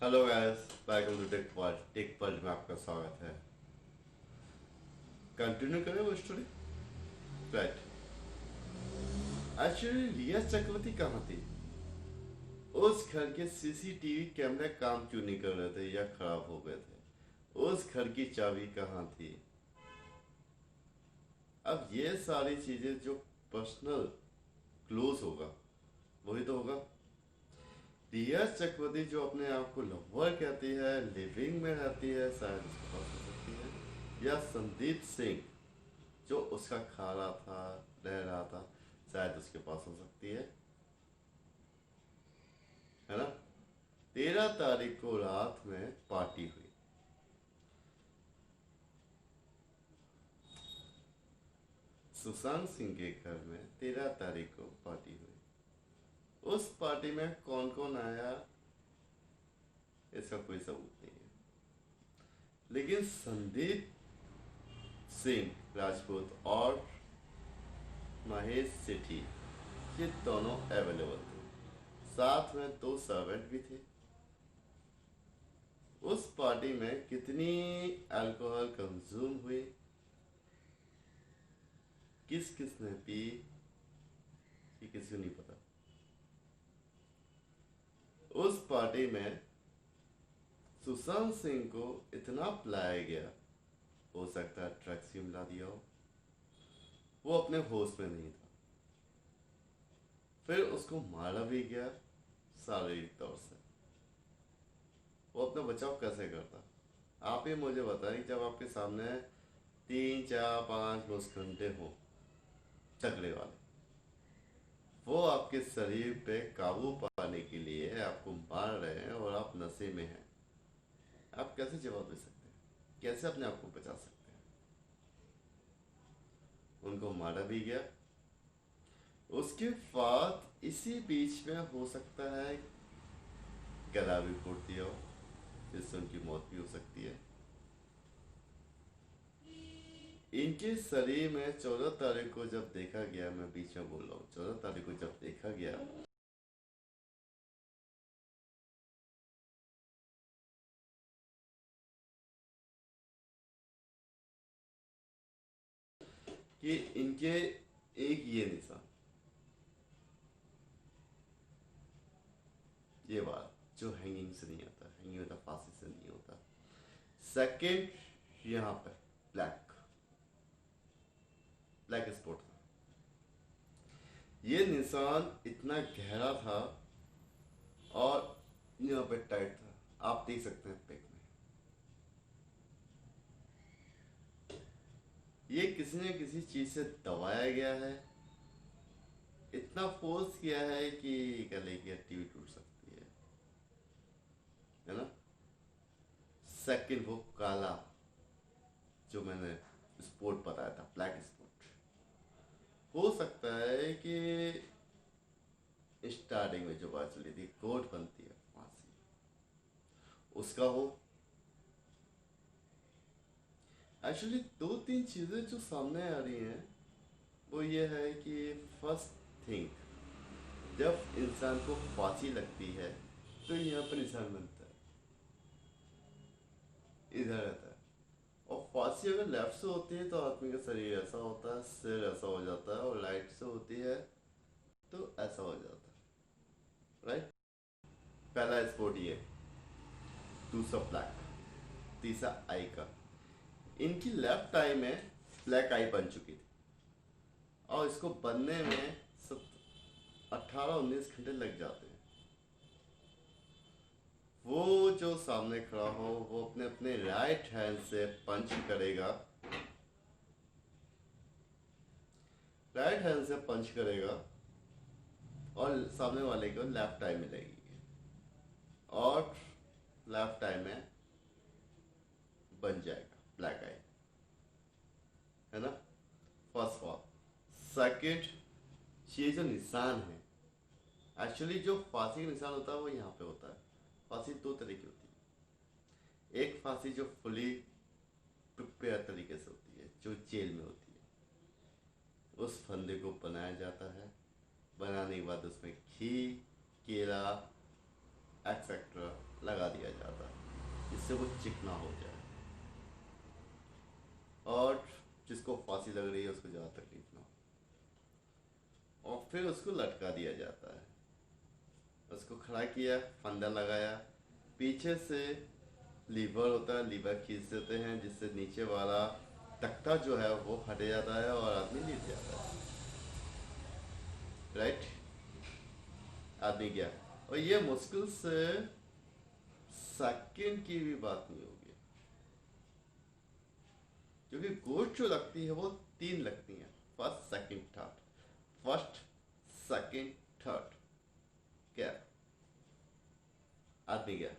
Hello guys, welcome to tech world में आपका स्वागत है। कंटिन्यू करें वो story. Right. Actually Rhea Chakraborty कहाँ थी? उस घर के सीसीटीवी कैमरे काम क्यों नहीं कर रहे थे या खराब हो गए थे? उस घर की चाबी कहाँ थी? अब ये सारी चीजें जो पर्सनल क्लोज होगा वही तो होगा। रिया चक्रवर्ती जो अपने आप को लवर कहती है, लिविंग में रहती है, शायद उसके पास हो सकती है। या संदीप सिंह जो उसका खा रहा था, रह रहा था, शायद उसके पास हो सकती है ना? 13 तारीख को रात में पार्टी हुई। सुशांत सिंह के घर में 13 तारीख को पार्टी हुई। उस पार्टी में कौन कौन आया इसका कोई सबूत नहीं है, लेकिन संदीप सिंह राजपूत और महेश सेठी ये दोनों अवेलेबल थे। साथ में 2 सर्वेंट भी थे। उस पार्टी में कितनी अल्कोहल कंज्यूम हुई, किस किस ने पी, ये किसी को नहीं पता। उस पार्टी में सुशांत सिंह को इतना पिलाया गया, हो सकता है ड्रग्स भी मिला दिया हो, वो अपने होश में नहीं था। फिर उसको मारा भी गया शारीरिक तौर से। वो अपना बचाव कैसे करता? आप ही मुझे बताएं, जब आपके सामने 3 4 5 घुसखंडे हो तगड़े वाले, वो आपके शरीर पे काबू पाने के लिए आपको मार रहे हैं और आप नशे में हैं, आप कैसे जवाब दे सकते हैं? कैसे अपने आप को बचा सकते हैं? उनको मारा भी गया। उसके बाद इसी बीच में हो सकता है गला भी फूट दिया हो, जिससे उनकी मौत भी हो सकती है। इनके शरीर में 14 तारीख को जब देखा गया, मैं बीच में बोल रहा हूँ, 14 तारीख को जब देखा गया कि इनके एक ये निशान, ये बात जो हैंगिंग से नहीं आता, हैंगिंग होता फांसी से नहीं होता। सेकेंड, यहाँ पे ब्लैक ब्लैक स्पॉट था। ये निशान इतना गहरा था और यहाँ पे टाइट था, आप देख सकते हैं पिक में। ये किसी न किसी चीज से दबाया गया है, इतना फोर्स किया है कि गले की हड्डी भी टूट सकती है ना? सेकंड, वो काला जो मैंने स्पॉट बताया था, ब्लैक स्पॉट, हो सकता है कि स्टार्टिंग में जो बात चली थी कोर्ट बनती है फांसी, उसका हो। एक्चुअली 2 3 चीजें जो सामने आ रही हैं वो ये है कि फर्स्ट थिंग, जब इंसान को फांसी लगती है तो यहाँ पर निशान बनता है, इधर रहता है। और फांसी अगर लेफ्ट से होती है तो आदमी का शरीर ऐसा होता है, सिर ऐसा हो जाता है, और राइट से होती है तो ऐसा हो जाता है। राइट। पहला स्पॉट ये, दूसरा ब्लैक, तीसरा आई का। इनकी लेफ्ट आई में ब्लैक आई बन चुकी थी और इसको बनने में 18 19 घंटे लग जाते हैं। वो जो सामने खड़ा हो वो अपने अपने राइट हैंड से पंच करेगा, राइट हैंड से पंच करेगा और सामने वाले को लेफ्ट आई मिलेगी और लेफ्ट आई में बन जाएगा ब्लैक आई, है ना? फर्स्ट ऑफ, सेकेंड, ये जो निशान है, एक्चुअली जो फांसी का निशान होता है वो यहाँ पे होता है। फांसी 2 तरह की होती है। एक फांसी जो फुली प्रिपेयर तरीके से होती है, जो जेल में होती है। उस फंदे को बनाया जाता है, बनाने के बाद उसमें घी, केला एक्सेट्रा लगा दिया जाता है जिससे वो चिकना हो जाए, और जिसको फांसी लग रही है उसको ज़्यादा तकलीफ ना हो। और फिर उसको लटका दिया जाता है, उसको खड़ा किया, फंदा लगाया, पीछे से लीवर होता है, लीवर खींच देते हैं जिससे नीचे वाला तख्ता जो है वो हट जाता है और आदमी लेट जाता है। राइट, आदमी गया। और ये मुश्किल से सेकंड की भी बात नहीं होगी, क्योंकि गोश्त जो लगती है वो 3 लगती हैं, first second third, first second third. क्या, आदमी गया।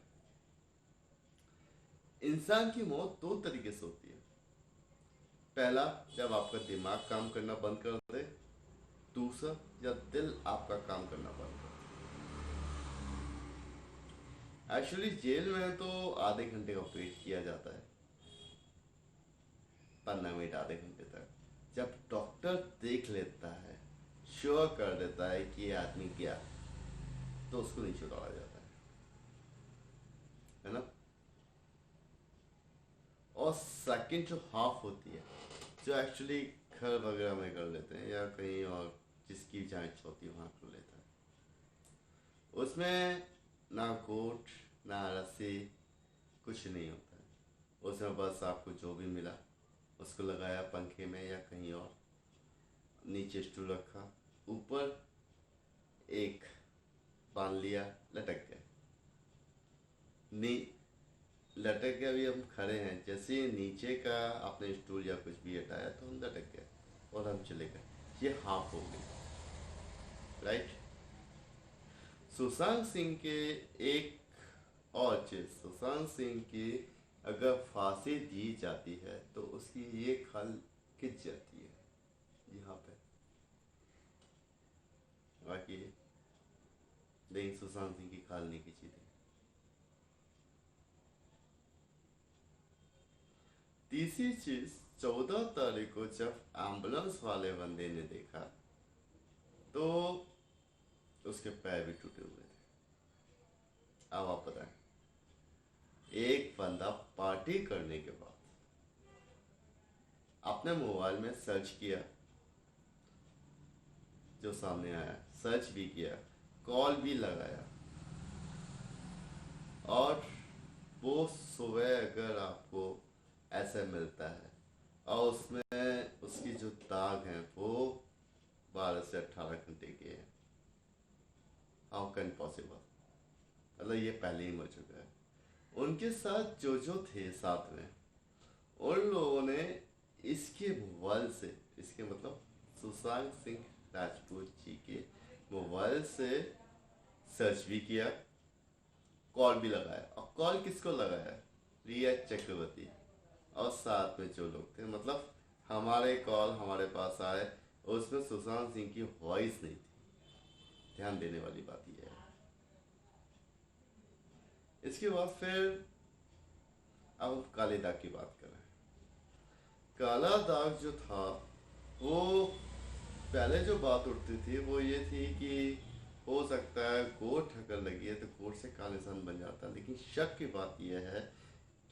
इंसान की मौत 2 तरीके से होती है। पहला, जब आपका दिमाग काम करना बंद कर दे। दूसरा, जब दिल आपका काम करना बंद कर दे। एक्चुअली जेल में तो आधे घंटे का वेट किया जाता है, 15 मिनट आधे घंटे तक। जब डॉक्टर देख लेता है, श्योर कर देता है कि ये आदमी गया, तो उसको नीचे उतारा जाता है ना। और सेकंड जो हाफ होती है, जो एक्चुअली घर वगैरह में कर लेते हैं या कहीं और जिसकी जांच होती है वहाँ कर लेता है, उसमें ना कोट ना रस्सी, कुछ नहीं होता है। उसमें बस आपको जो भी मिला उसको लगाया पंखे में या कहीं और, नीचे स्टूल रखा, ऊपर एक बांध लिया, लटक गए। नी लटक के अभी हम खड़े हैं, जैसे ही नीचे का आपने स्टूल या कुछ भी हटाया तो हम लटक गए और हम चले गए। ये हाफ हो गई। राइट। सुशांत सिंह के एक और चीज, सुशांत सिंह की अगर फांसी दी जाती है तो उसकी ये खाल खिंच जाती है यहाँ पे। बाकी लेकिन सुशांत सिंह की खाल नहीं खिंची थी। तीसरी चीज, 14 तारीख को जब एम्बुलेंस वाले बंदे ने देखा तो उसके पैर भी टूटे हुए थे। अब आप बताएं, एक बंदा पार्टी करने के बाद अपने मोबाइल में सर्च किया, जो सामने आया सर्च भी किया, कॉल भी लगाया, और वो सुबह अगर आपको ऐसे मिलता है और उसमें उसकी जो दाग हैं वो 12 से 18 घंटे के हैं, हाउ कैन पॉसिबल। मतलब ये पहले ही मर चुका है। उनके साथ जो जो थे साथ में, उन लोगों ने इसके मोबाइल से, इसके मतलब सुशांत सिंह राजपूत जी के मोबाइल से सर्च भी किया, कॉल भी लगाया। और कॉल किसको लगाया? रिया चक्रवर्ती और साथ में जो लोग थे। मतलब हमारे कॉल हमारे पास आए, उसमें सुशांत सिंह की वॉइस नहीं थी। ध्यान देने वाली बात यह है। इसके बाद फिर अब हम काले दाग की बात करें। काला दाग जो था, वो पहले जो बात उठती थी वो ये थी कि हो सकता है गोट अगर लगी है तो गोट से काला निशान बन जाता है। लेकिन शक की बात यह है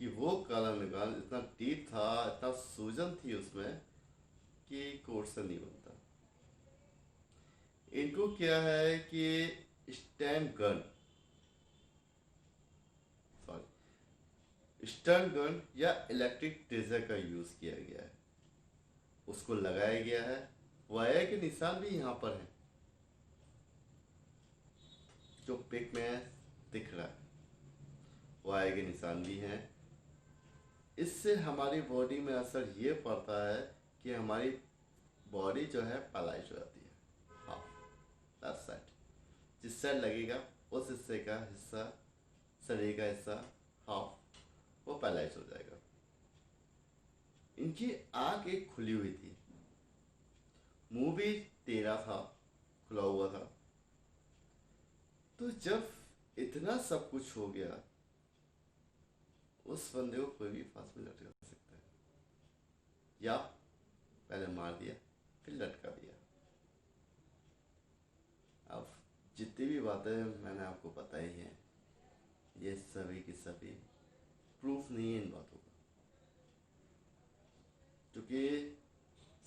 कि वो काला निशान इतना डीप था, इतना सूजन थी उसमें कि गोट से नहीं बनता। इनको क्या है कि स्टैन गन, स्टन गन या इलेक्ट्रिक टेजर का यूज किया गया है, उसको लगाया गया है। वायर के निशान भी यहाँ पर है, जो पिक में दिख रहा है, वायर के निशान भी हैं। इससे हमारी बॉडी में असर ये पड़ता है कि हमारी बॉडी जो है पैरालाइज हो जाती है, हाफ, दैट्स इट। जिस साइड लगेगा उस हिस्से का हिस्सा, शरीर का हिस्सा हाफ, वो पैरालाइज हो जाएगा। इनकी आंख एक खुली हुई थी, मुंह भी टेढ़ा था, खुला हुआ था। तो जब इतना सब कुछ हो गया, उस बंदे को कोई भी फांसी में लटका सकता है, या पहले मार दिया फिर लटका दिया। अब जितनी भी बातें मैंने आपको बताई हैं, ये सभी के सभी प्रूफ नहीं है इन बातों का, क्योंकि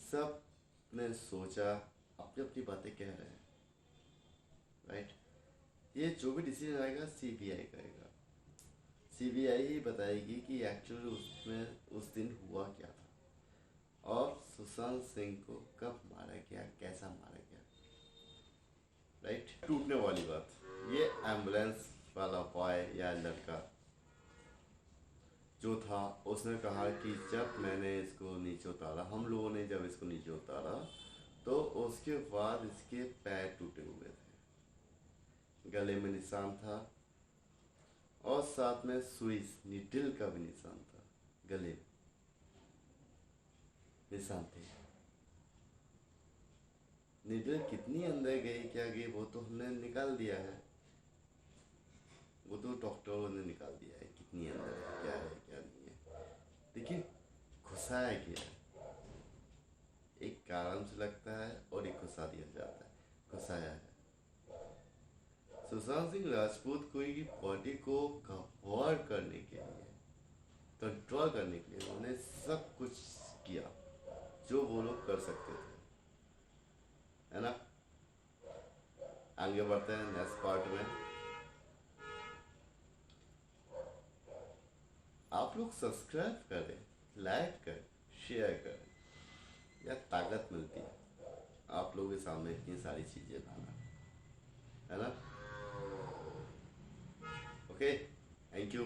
सब ने सोचा, अपनी अपनी बातें कह रहे हैं, राइट। ये जो भी डिसीजन आएगा सीबीआई करेगा, सीबीआई ही बताएगी कि एक्चुअली उसमें उस दिन हुआ क्या था और सुशांत सिंह को कब मारा गया, कैसा मारा गया, राइट। टूटने वाली बात, ये एम्बुलेंस वाला बॉय या लड़का जो था, उसने कहा कि जब मैंने इसको नीचे उतारा, हम लोगों ने जब इसको नीचे उतारा तो उसके बाद इसके पैर टूटे हुए थे, गले में निशान था और साथ में सुई नीडल का भी निशान था, गले में निशान थे। नीडल कितनी अंदर गई क्या गई वो तो हमने निकाल दिया है, वो तो डॉक्टरों ने निकाल दिया है कितनी अंदर है, क्या है क्या नहीं है, लेकिन घुसाया गया एक कारण से लगता है और एक घुसा दिया जाता है, घुसाया है। सुशांत सिंह राजपूत को की बॉडी को कवर करने के लिए, कंट्रोल करने के लिए उन्होंने सब कुछ किया जो वो लोग कर सकते थे, है ना। आगे बढ़ते हैं नेक्स्ट पार्ट में। आप लोग सब्सक्राइब करें, लाइक करें, शेयर करें, या ताकत मिलती है आप लोगों के सामने इतनी सारी चीजें लाना, है ना। Okay, thank you.